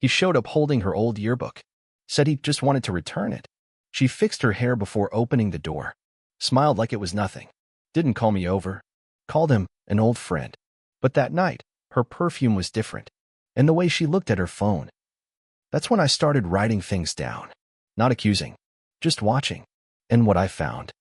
He showed up holding her old yearbook. Said he just wanted to return it. She fixed her hair before opening the door. Smiled like it was nothing. Didn't call me over. Called him an old friend. But that night, her perfume was different. And the way she looked at her phone. That's when I started writing things down. Not accusing. Just watching. And what I found.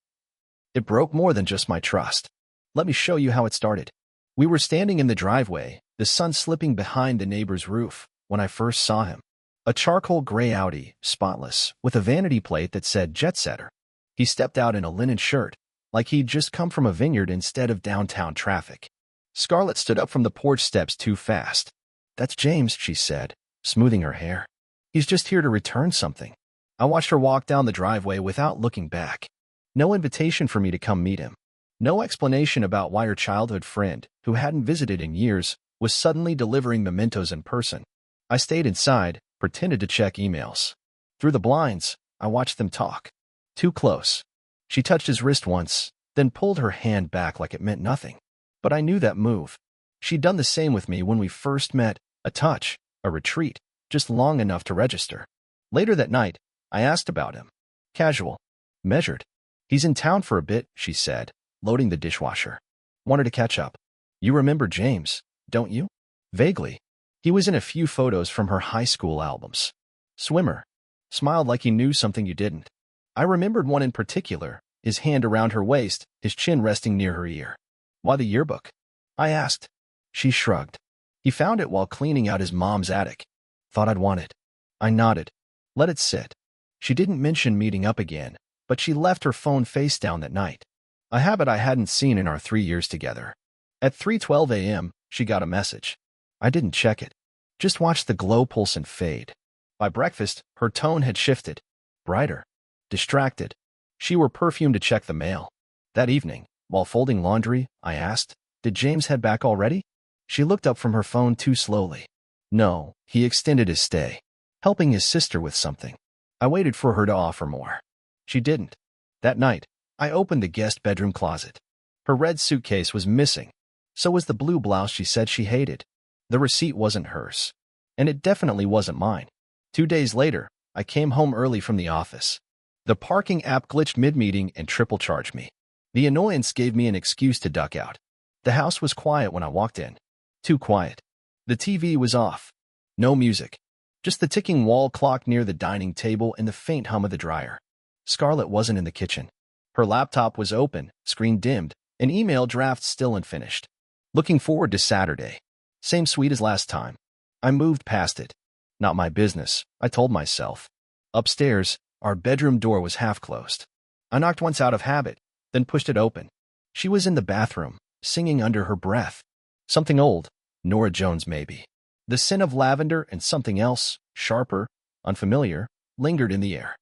It broke more than just my trust. Let me show you how it started. We were standing in the driveway, the sun slipping behind the neighbor's roof, when I first saw him. A charcoal gray Audi, spotless, with a vanity plate that said Jet Setter. He stepped out in a linen shirt, like he'd just come from a vineyard instead of downtown traffic. Scarlett stood up from the porch steps too fast. That's James, she said, smoothing her hair. He's just here to return something. I watched her walk down the driveway without looking back. No invitation for me to come meet him. No explanation about why her childhood friend, who hadn't visited in years, was suddenly delivering mementos in person. I stayed inside, pretended to check emails. Through the blinds, I watched them talk. Too close. She touched his wrist once, then pulled her hand back like it meant nothing. But I knew that move. She'd done the same with me when we first met, a touch, a retreat, just long enough to register. Later that night, I asked about him. Casual. Measured. He's in town for a bit, she said, loading the dishwasher. Wanted to catch up. You remember James, don't you? Vaguely. He was in a few photos from her high school albums. Swimmer. Smiled like he knew something you didn't. I remembered one in particular, his hand around her waist, his chin resting near her ear. Why the yearbook? I asked. She shrugged. He found it while cleaning out his mom's attic. Thought I'd want it. I nodded. Let it sit. She didn't mention meeting up again, but she left her phone face down that night. A habit I hadn't seen in our 3 years together. At 3:12 a.m., she got a message. I didn't check it. Just watched the glow pulse and fade. By breakfast, her tone had shifted. Brighter. Distracted. She wore perfume to check the mail. That evening, while folding laundry, I asked, did James head back already? She looked up from her phone too slowly. No, he extended his stay. Helping his sister with something. I waited for her to offer more. She didn't. That night, I opened the guest bedroom closet. Her red suitcase was missing. So was the blue blouse she said she hated. The receipt wasn't hers. And it definitely wasn't mine. 2 days later, I came home early from the office. The parking app glitched mid-meeting and triple-charged me. The annoyance gave me an excuse to duck out. The house was quiet when I walked in. Too quiet. The TV was off. No music. Just the ticking wall clock near the dining table and the faint hum of the dryer. Scarlett wasn't in the kitchen. Her laptop was open, screen dimmed, an email draft still unfinished. Looking forward to Saturday. Same sweet as last time. I moved past it. Not my business, I told myself. Upstairs, our bedroom door was half closed. I knocked once out of habit, then pushed it open. She was in the bathroom, singing under her breath. Something old, Norah Jones maybe. The scent of lavender and something else, sharper, unfamiliar, lingered in the air.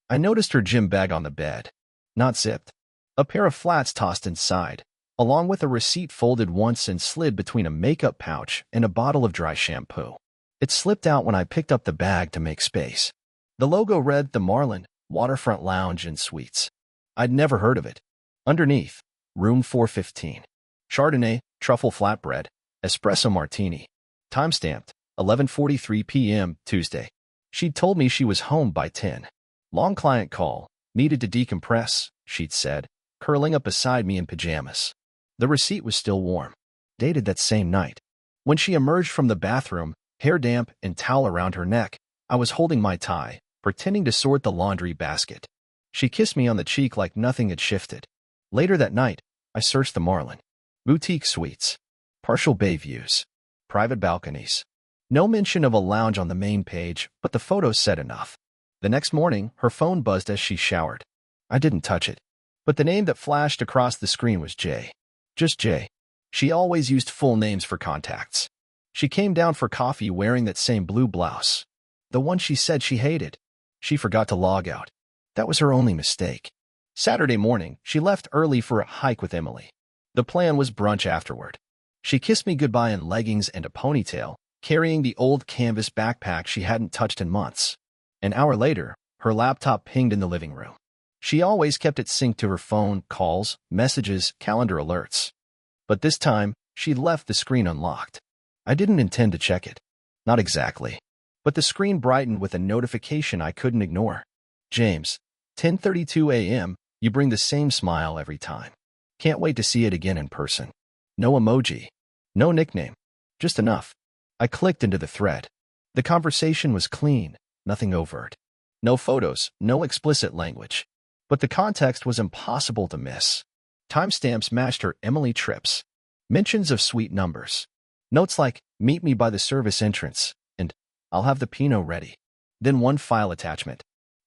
I noticed her gym bag on the bed. Not zipped. A pair of flats tossed inside, along with a receipt folded once and slid between a makeup pouch and a bottle of dry shampoo. It slipped out when I picked up the bag to make space. The logo read The Marlin, Waterfront Lounge and Suites. I'd never heard of it. Underneath, Room 415. Chardonnay, truffle flatbread, espresso martini. Timestamped, 11:43 p.m. Tuesday. She'd told me she was home by 10. Long client call. Needed to decompress, she'd said, curling up beside me in pajamas. The receipt was still warm. Dated that same night. When she emerged from the bathroom, hair damp and towel around her neck, I was holding my tie, pretending to sort the laundry basket. She kissed me on the cheek like nothing had shifted. Later that night, I searched the Marlin. Boutique suites. Partial bay views. Private balconies. No mention of a lounge on the main page, but the photos said enough. The next morning, her phone buzzed as she showered. I didn't touch it. But the name that flashed across the screen was Jay. Just Jay. She always used full names for contacts. She came down for coffee wearing that same blue blouse. The one she said she hated. She forgot to log out. That was her only mistake. Saturday morning, she left early for a hike with Emily. The plan was brunch afterward. She kissed me goodbye in leggings and a ponytail, carrying the old canvas backpack she hadn't touched in months. An hour later, her laptop pinged in the living room. She always kept it synced to her phone, calls, messages, calendar alerts. But this time, she'd left the screen unlocked. I didn't intend to check it. Not exactly. but the screen brightened with a notification I couldn't ignore. James, 10:32 a.m., you bring the same smile every time. Can't wait to see it again in person. No emoji. No nickname. Just enough. I clicked into the thread. The conversation was clean, nothing overt. No photos, no explicit language. But the context was impossible to miss. Timestamps matched her Emily trips. Mentions of sweet numbers. Notes like, meet me by the service entrance, and I'll have the Pinot ready. Then one file attachment.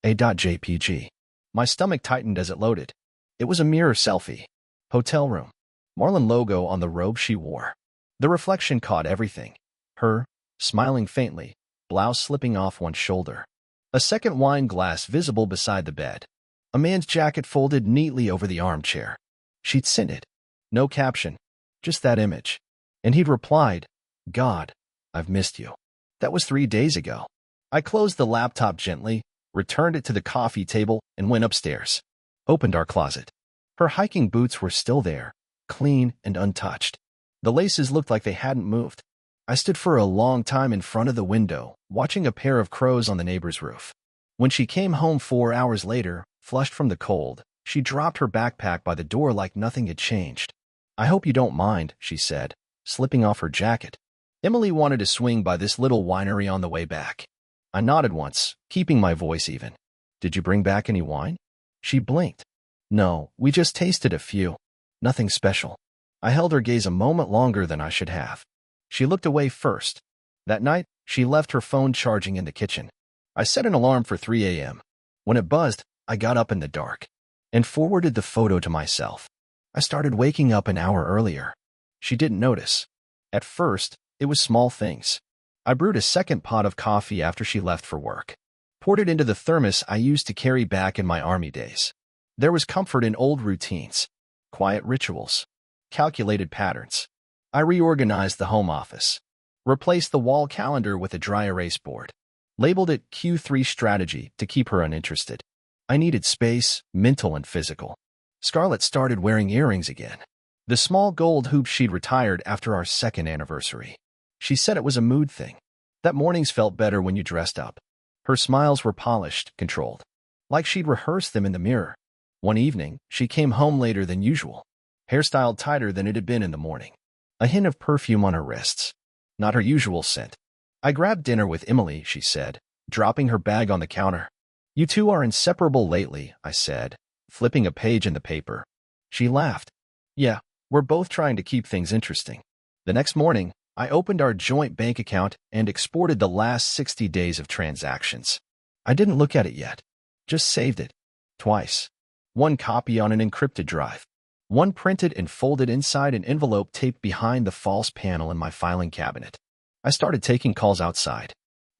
A.jpg. My stomach tightened as it loaded. It was a mirror selfie. Hotel room. Marlin logo on the robe she wore. The reflection caught everything. Her, smiling faintly, blouse slipping off one shoulder. A second wine glass visible beside the bed. A man's jacket folded neatly over the armchair. She'd sent it. No caption. Just that image. And he'd replied, God, I've missed you. That was 3 days ago. I closed the laptop gently, returned it to the coffee table, and went upstairs. Opened our closet. Her hiking boots were still there, clean and untouched. The laces looked like they hadn't moved. I stood for a long time in front of the window, watching a pair of crows on the neighbor's roof. When she came home 4 hours later, flushed from the cold, she dropped her backpack by the door like nothing had changed. I hope you don't mind, she said, slipping off her jacket. Emily wanted to swing by this little winery on the way back. I nodded once, keeping my voice even. Did you bring back any wine? She blinked. No, we just tasted a few. Nothing special. I held her gaze a moment longer than I should have. She looked away first. That night, she left her phone charging in the kitchen. I set an alarm for 3 a.m. When it buzzed, I got up in the dark and forwarded the photo to myself. I started waking up an hour earlier. She didn't notice. At first, it was small things. I brewed a second pot of coffee after she left for work. Poured it into the thermos I used to carry back in my army days. There was comfort in old routines, quiet rituals, calculated patterns. I reorganized the home office, replaced the wall calendar with a dry erase board, labeled it Q3 strategy to keep her uninterested. I needed space, mental and physical. Scarlett started wearing earrings again. The small gold hoop she'd retired after our second anniversary. She said it was a mood thing. That mornings felt better when you dressed up. Her smiles were polished, controlled, like she'd rehearsed them in the mirror. One evening, she came home later than usual, hairstyled tighter than it had been in the morning. A hint of perfume on her wrists. Not her usual scent. I grabbed dinner with Emily, she said, dropping her bag on the counter. You two are inseparable lately, I said, flipping a page in the paper. She laughed. Yeah, we're both trying to keep things interesting. The next morning, I opened our joint bank account and exported the last 60 days of transactions. I didn't look at it yet. Just saved it. Twice. One copy on an encrypted drive. One printed and folded inside an envelope taped behind the false panel in my filing cabinet. I started taking calls outside.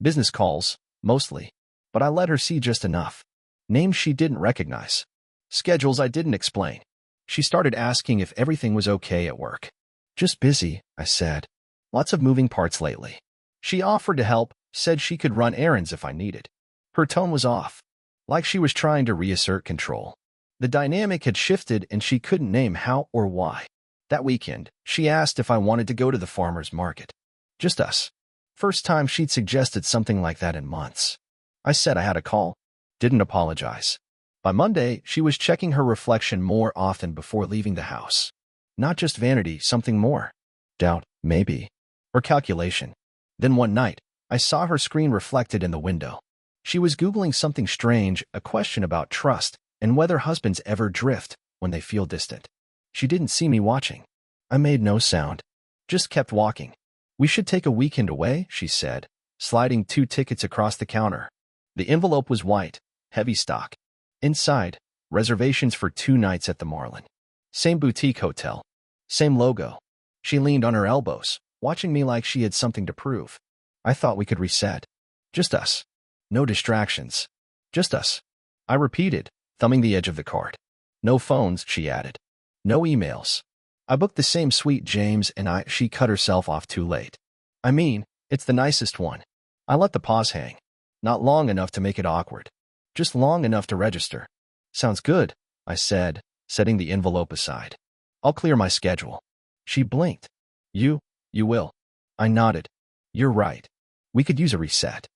Business calls, mostly. But I let her see just enough. Names she didn't recognize. Schedules I didn't explain. She started asking if everything was okay at work. Just busy, I said. Lots of moving parts lately. She offered to help, said she could run errands if I needed. Her tone was off, like she was trying to reassert control. The dynamic had shifted and she couldn't name how or why. That weekend, she asked if I wanted to go to the farmer's market. Just us. First time she'd suggested something like that in months. I said I had a call. Didn't apologize. By Monday, she was checking her reflection more often before leaving the house. Not just vanity, something more. Doubt, maybe. Or calculation. Then one night, I saw her screen reflected in the window. She was Googling something strange, a question about trust, and whether husbands ever drift when they feel distant. She didn't see me watching. I made no sound. Just kept walking. We should take a weekend away, she said, sliding 2 tickets across the counter. The envelope was white, heavy stock. Inside, reservations for 2 nights at the Marlin. Same boutique hotel. Same logo. She leaned on her elbows, watching me like she had something to prove. I thought we could reset. Just us. No distractions. Just us. I repeated, thumbing the edge of the card. No phones, she added. No emails. I booked the same suite James and she cut herself off too late. I mean, it's the nicest one. I let the pause hang. Not long enough to make it awkward. Just long enough to register. Sounds good, I said, setting the envelope aside. I'll clear my schedule. She blinked. You will. I nodded. You're right. We could use a reset.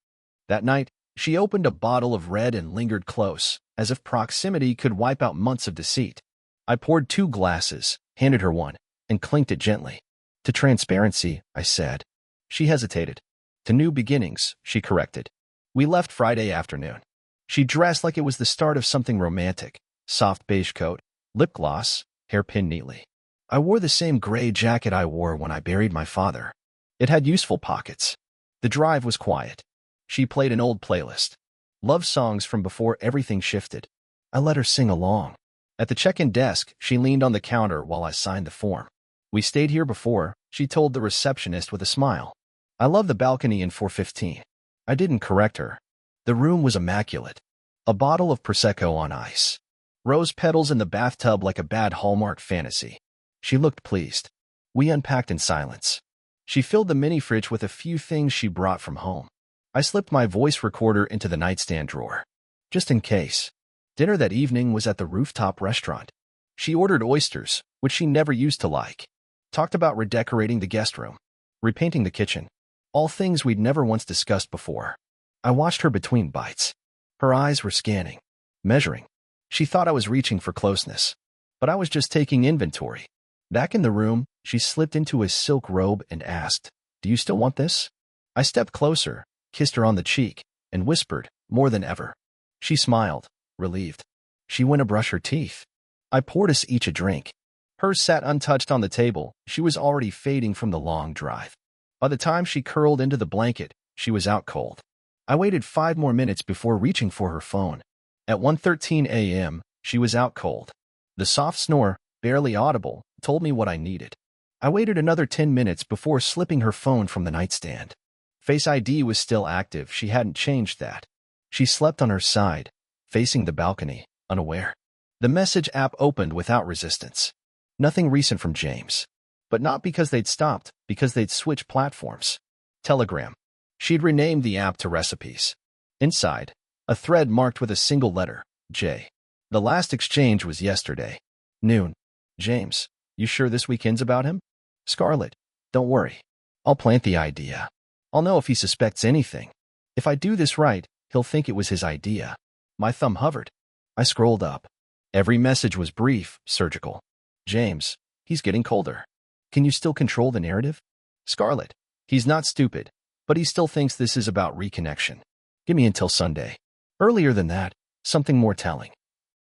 That night, she opened a bottle of red and lingered close, as if proximity could wipe out months of deceit. I poured 2 glasses, handed her one, and clinked it gently. To transparency, I said. She hesitated. To new beginnings, she corrected. We left Friday afternoon. She dressed like it was the start of something romantic. Soft beige coat, lip gloss, hair pinned neatly. I wore the same gray jacket I wore when I buried my father. It had useful pockets. The drive was quiet. She played an old playlist. Love songs from before everything shifted. I let her sing along. At the check-in desk, she leaned on the counter while I signed the form. We stayed here before, she told the receptionist with a smile. I love the balcony in 415. I didn't correct her. The room was immaculate. A bottle of Prosecco on ice. Rose petals in the bathtub like a bad Hallmark fantasy. She looked pleased. We unpacked in silence. She filled the mini fridge with a few things she brought from home. I slipped my voice recorder into the nightstand drawer. Just in case. Dinner that evening was at the rooftop restaurant. She ordered oysters, which she never used to like. Talked about redecorating the guest room. Repainting the kitchen. All things we'd never once discussed before. I watched her between bites. Her eyes were scanning. Measuring. She thought I was reaching for closeness. But I was just taking inventory. Back in the room, she slipped into a silk robe and asked, "Do you still want this?" I stepped closer, kissed her on the cheek, and whispered, "More than ever." She smiled, relieved. She went to brush her teeth. I poured us each a drink. Hers sat untouched on the table. She was already fading from the long drive. By the time she curled into the blanket, she was out cold. I waited 5 more minutes before reaching for her phone. At 1:13 a.m., she was out cold. The soft snore, barely audible, told me what I needed. I waited another 10 minutes before slipping her phone from the nightstand. Face ID was still active. She hadn't changed that. She slept on her side, facing the balcony, unaware. The message app opened without resistance. Nothing recent from James. But not because they'd stopped, because they'd switched platforms. Telegram. She'd renamed the app to Recipes. Inside, a thread marked with a single letter, J. The last exchange was yesterday. Noon. James, you sure this weekend's about him? Scarlett, don't worry. I'll plant the idea. I'll know if he suspects anything. If I do this right, he'll think it was his idea. My thumb hovered. I scrolled up. Every message was brief, surgical. James, he's getting colder. Can you still control the narrative? Scarlett, he's not stupid, but he still thinks this is about reconnection. Give me until Sunday. Earlier than that, something more telling.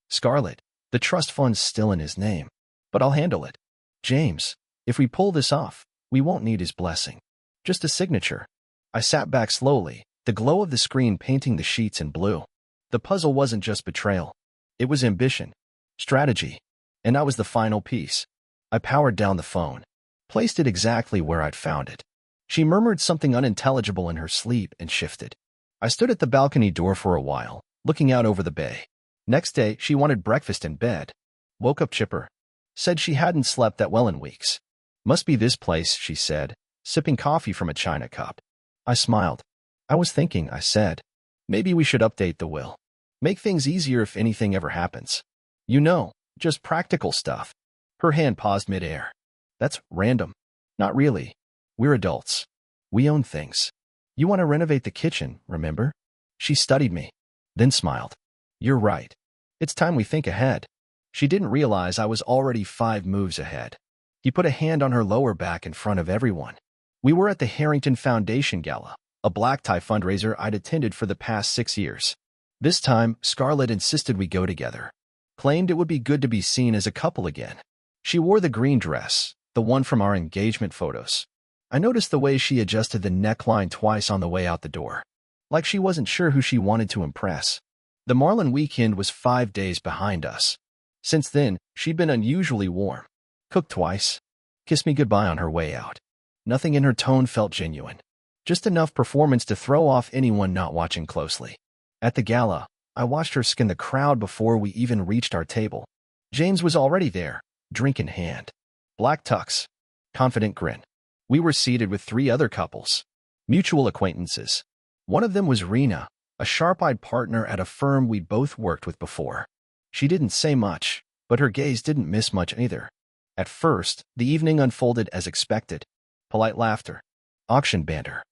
Scarlett, the trust fund's still in his name, but I'll handle it. James, if we pull this off, we won't need his blessing. Just a signature. I sat back slowly, the glow of the screen painting the sheets in blue. The puzzle wasn't just betrayal. It was ambition, strategy, and I was the final piece. I powered down the phone, placed it exactly where I'd found it. She murmured something unintelligible in her sleep and shifted. I stood at the balcony door for a while, looking out over the bay. Next day, she wanted breakfast in bed. Woke up chipper. Said she hadn't slept that well in weeks. Must be this place, she said, sipping coffee from a china cup. I smiled. I was thinking, I said. Maybe we should update the will. Make things easier if anything ever happens. You know, just practical stuff. Her hand paused midair. That's random. Not really. We're adults. We own things. You want to renovate the kitchen, remember? She studied me, then smiled. You're right. It's time we think ahead. She didn't realize I was already 5 moves ahead. He put a hand on her lower back in front of everyone. We were at the Harrington Foundation Gala, a black tie fundraiser I'd attended for the past 6 years. This time, Scarlett insisted we go together. Claimed it would be good to be seen as a couple again. She wore the green dress, the one from our engagement photos. I noticed the way she adjusted the neckline twice on the way out the door. Like she wasn't sure who she wanted to impress. The Marlin weekend was 5 days behind us. Since then, she'd been unusually warm. Cooked twice. Kissed me goodbye on her way out. Nothing in her tone felt genuine. Just enough performance to throw off anyone not watching closely. At the gala, I watched her skin the crowd before we even reached our table. James was already there, drink in hand. Black tux. Confident grin. We were seated with 3 other couples. Mutual acquaintances. One of them was Rena, a sharp-eyed partner at a firm we'd both worked with before. She didn't say much, but her gaze didn't miss much either. At first, the evening unfolded as expected. Polite laughter. Auction banter.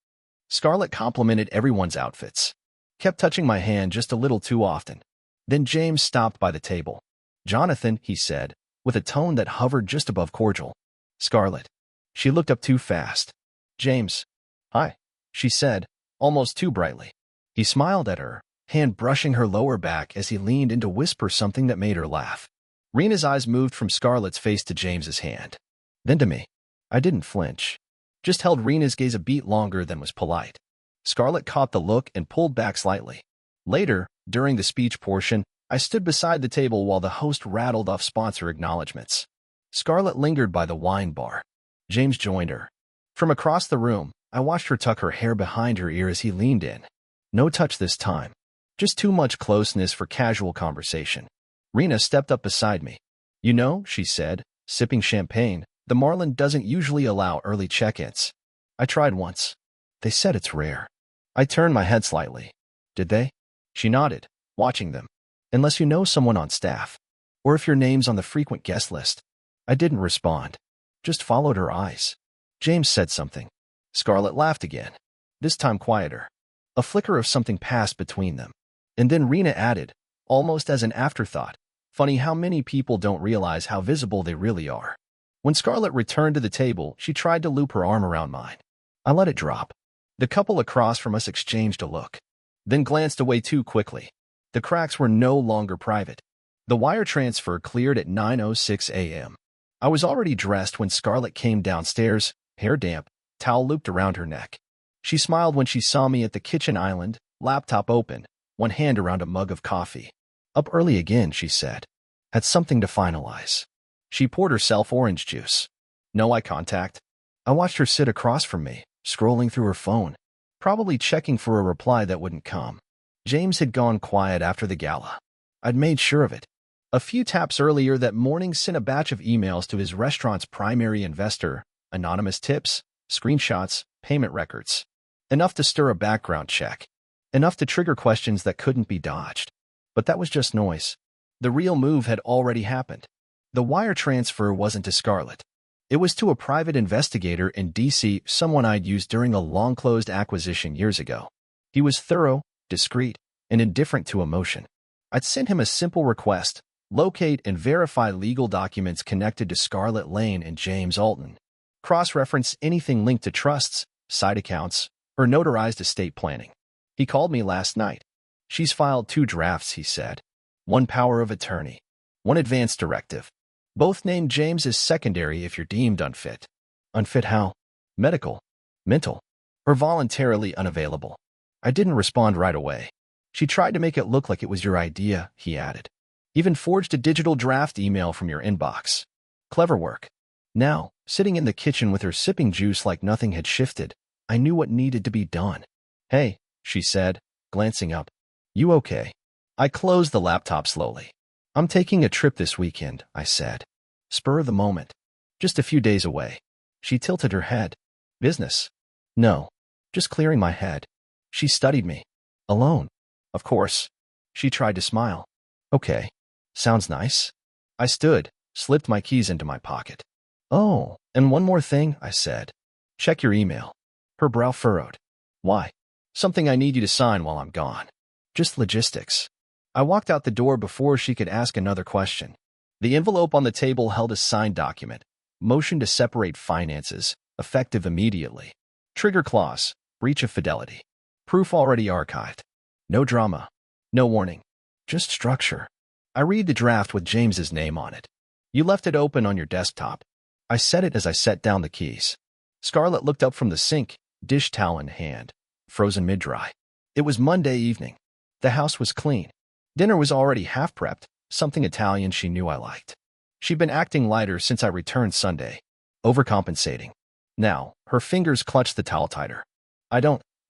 Scarlett complimented everyone's outfits. Kept touching my hand just a little too often. Then James stopped by the table. "Jonathan," he said, with a tone that hovered just above cordial. "Scarlett." She looked up too fast. "James." "Hi," she said, almost too brightly. He smiled at her, hand brushing her lower back as he leaned in to whisper something that made her laugh. Rena's eyes moved from Scarlett's face to James's hand. Then to me. I didn't flinch. Just held Rena's gaze a beat longer than was polite. Scarlett caught the look and pulled back slightly. Later, during the speech portion, I stood beside the table while the host rattled off sponsor acknowledgments. Scarlett lingered by the wine bar. James joined her. From across the room, I watched her tuck her hair behind her ear as he leaned in. No touch this time. Just too much closeness for casual conversation. Rena stepped up beside me. "You know," she said, sipping champagne, "the Marlin doesn't usually allow early check-ins. I tried once. They said it's rare." I turned my head slightly. "Did they?" She nodded, watching them. "Unless you know someone on staff. Or if your name's on the frequent guest list." I didn't respond. Just followed her eyes. James said something. Scarlett laughed again. This time quieter. A flicker of something passed between them. And then Rena added, almost as an afterthought, "Funny how many people don't realize how visible they really are." When Scarlett returned to the table, she tried to loop her arm around mine. I let it drop. The couple across from us exchanged a look, then glanced away too quickly. The cracks were no longer private. The wire transfer cleared at 9:06 a.m. I was already dressed when Scarlett came downstairs, hair damp, towel looped around her neck. She smiled when she saw me at the kitchen island, laptop open, one hand around a mug of coffee. "Up early again," she said. "Had something to finalize." She poured herself orange juice. No eye contact. I watched her sit across from me, scrolling through her phone, probably checking for a reply that wouldn't come. James had gone quiet after the gala. I'd made sure of it. A few taps earlier that morning sent a batch of emails to his restaurant's primary investor, anonymous tips, screenshots, payment records. Enough to stir a background check. Enough to trigger questions that couldn't be dodged. But that was just noise. The real move had already happened. The wire transfer wasn't to Scarlett. It was to a private investigator in D.C., someone I'd used during a long-closed acquisition years ago. He was thorough, discreet, and indifferent to emotion. I'd sent him a simple request: locate and verify legal documents connected to Scarlett Lane and James Alton. Cross-reference anything linked to trusts, side accounts, or notarized estate planning. He called me last night. "She's filed 2 drafts," he said. "One power of attorney. One advance directive. Both named James as secondary if you're deemed unfit." "Unfit how?" "Medical, mental, or voluntarily unavailable." I didn't respond right away. "She tried to make it look like it was your idea," he added. "Even forged a digital draft email from your inbox. Clever work." Now, sitting in the kitchen with her sipping juice like nothing had shifted, I knew what needed to be done. "Hey," she said, glancing up. "You okay?" I closed the laptop slowly. "I'm taking a trip this weekend," I said. Spur of the moment. "Just a few days away." She tilted her head. "Business?" "No. Just clearing my head." She studied me. "Alone?" "Of course." She tried to smile. "Okay. Sounds nice." I stood, slipped my keys into my pocket. "Oh, and one more thing," I said. "Check your email." Her brow furrowed. "Why?" "Something I need you to sign while I'm gone." "Just logistics." I walked out the door before she could ask another question. The envelope on the table held a signed document. Motion to separate finances, effective immediately. Trigger clause, breach of fidelity. Proof already archived. No drama. No warning. Just structure. I read the draft with James's name on it. "You left it open on your desktop." I said it as I set down the keys. Scarlett looked up from the sink, dish towel in hand, frozen mid-dry. It was Monday evening. The house was clean. Dinner was already half prepped, something Italian she knew I liked. She'd been acting lighter since I returned Sunday, overcompensating. Now, her fingers clutched the towel tighter.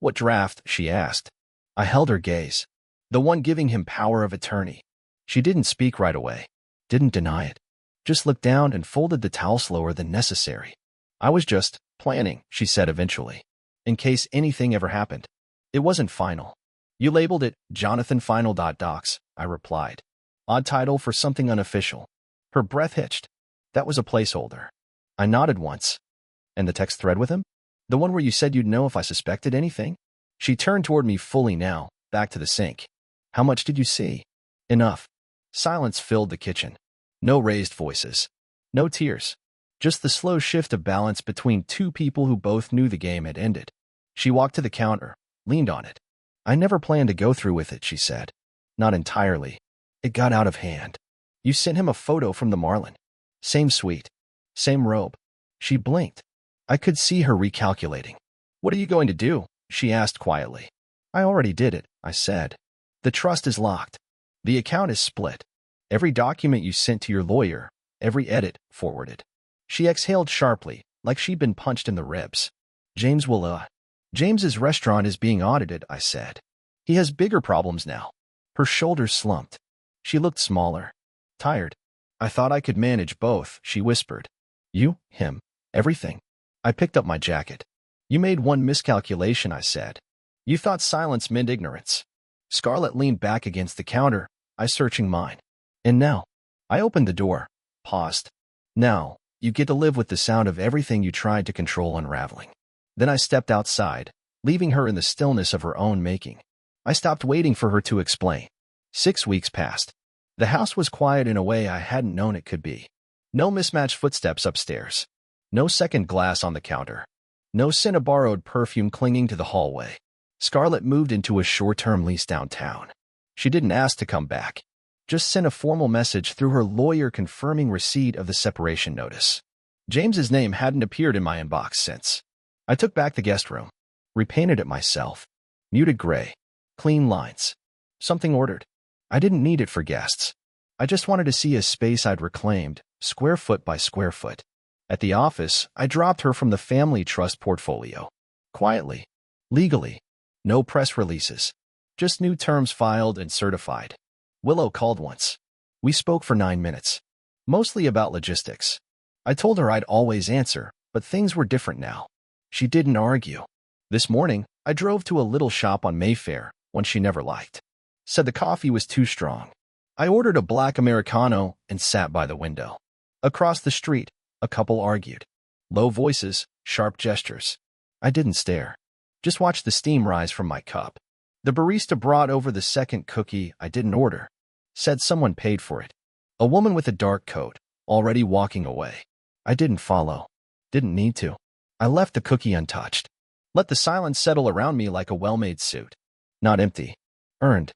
"What draft?" she asked. I held her gaze. "The one giving him power of attorney." She didn't speak right away. Didn't deny it. Just looked down and folded the towel slower than necessary. "I was just planning," she said eventually, "in case anything ever happened." It wasn't final. "You labeled it Jonathan Final.Docs, I replied. Odd title for something unofficial. Her breath hitched. "That was a placeholder." I nodded once. "And the text thread with him?" The one where you said you'd know if I suspected anything? She turned toward me fully now, back to the sink. How much did you see? Enough. Silence filled the kitchen. No raised voices. No tears. Just the slow shift of balance between two people who both knew the game had ended. She walked to the counter, leaned on it. I never planned to go through with it, she said. Not entirely. It got out of hand. You sent him a photo from the Marlin. Same suite. Same robe. She blinked. I could see her recalculating. What are you going to do? She asked quietly. I already did it, I said. The trust is locked. The account is split. Every document you sent to your lawyer, every edit, forwarded. She exhaled sharply, like she'd been punched in the ribs. James's restaurant is being audited, I said. He has bigger problems now. Her shoulders slumped. She looked smaller. Tired. I thought I could manage both, she whispered. You, him, everything. I picked up my jacket. You made one miscalculation, I said. You thought silence meant ignorance. Scarlett leaned back against the counter, I searching mine. And now? I opened the door, paused. Now, you get to live with the sound of everything you tried to control unraveling. Then I stepped outside, leaving her in the stillness of her own making. I stopped waiting for her to explain. 6 weeks passed. The house was quiet in a way I hadn't known it could be. No mismatched footsteps upstairs. No second glass on the counter. No scent of borrowed perfume clinging to the hallway. Scarlett moved into a short-term lease downtown. She didn't ask to come back. Just sent a formal message through her lawyer confirming receipt of the separation notice. James's name hadn't appeared in my inbox since. I took back the guest room. Repainted it myself. Muted gray. Clean lines. Something ordered. I didn't need it for guests. I just wanted to see a space I'd reclaimed, square foot by square foot. At the office, I dropped her from the family trust portfolio. Quietly. Legally. No press releases. Just new terms filed and certified. Willow called once. We spoke for 9 minutes. Mostly about logistics. I told her I'd always answer, but things were different now. She didn't argue. This morning, I drove to a little shop on Mayfair, one she never liked. Said the coffee was too strong. I ordered a black Americano and sat by the window. Across the street, a couple argued. Low voices, sharp gestures. I didn't stare. Just watched the steam rise from my cup. The barista brought over the second cookie I didn't order. Said someone paid for it. A woman with a dark coat, already walking away. I didn't follow. Didn't need to. I left the cookie untouched. Let the silence settle around me like a well-made suit. Not empty. Earned.